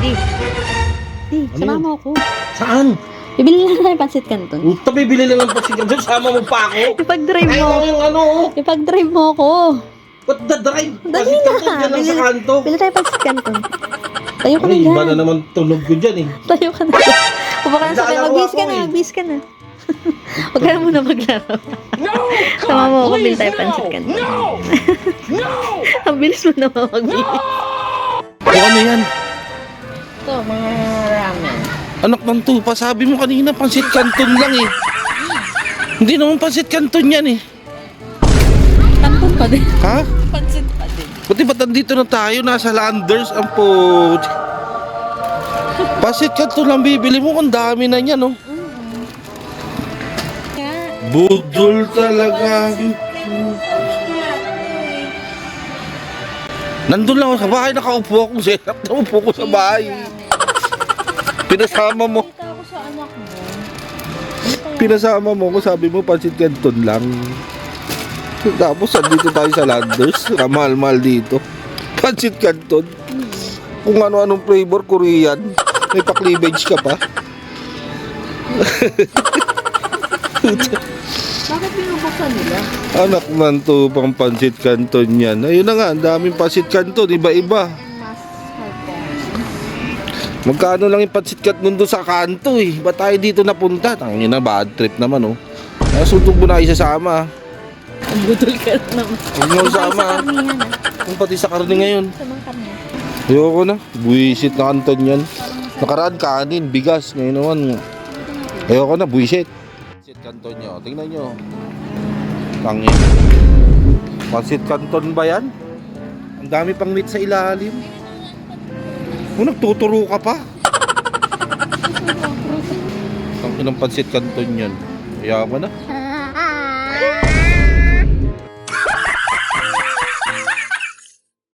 Di. Di, Ano sama yun? mo ako. Saan? Bibili lang tayo pansit canton. Puta, bibili lang ng pasit canton. Sama mo pa ako. Ipag-drive Kaya mo. ko yung ano. Ipag-drive mo ako. Ba't dadrive? Dali Pasit canton na. dyan lang sa kanto. Bili tayo pansit canton. Tayo ka na Ay, iba dyan. na naman tunog ko dyan eh. Tayo ka na dyan. Upo ka na sa akin. Naglalaro Mag-bis ka ako na. eh. Mag-bis ka na. Huwag ka na muna maglaro. Sama mo ako. Bili tayo pansit canton. Ang bilis mo naman mag-bis. O ano yan? Ito, mga ramen. Anak ng tupa, sabi mo kanina pansit canton lang eh. Hindi naman pansit canton yan eh. Canton pa din. Ha? Pansit pa din. Buti ba't nandito na tayo? Nasa Landers ang po. Pansit canton lang bibili mo. Ang dami na niyan, no? Budol talaga. Nandun lang ako sa bahay. Nakaupo ako. Serap na upo ko sa bahay. Pinasama mo. Kita ako sa anak mo. Pinasama mo ko. Sabi mo pansit canton lang. Tapos andito tayo sa Landers. Kamahal-mahal dito. Pansit canton. Kung ano-anong flavor, Korean. May pa-cleavage ka pa. Bakit binubuksan nila? Anak man to pang pansit canton yan. Ayun na nga, ang daming pansit canton. Iba-iba. Mas Magkano lang yung pansit canton doon sa kanto eh. Ba't tayo dito napunta? Tangin na, bad trip naman oh. Kaya sundog mo na isasama. Ang budol ka naman. Huwag mo isama. Sa karnihan ah. Kung pati sa karne ngayon. Sa mga karnihan. Ayoko na. Buwisit na kanton yan. Nakaraan kanin, bigas. Ngayon naman. Ayoko na, buwisit. Pansit canton nyo. Tingnan nyo. Tangin. Pansit canton ba yan? Ang dami pang meat sa ilalim. Kung nagtuturo ka pa. Tangin ng pansit canton yan. Ayoko na.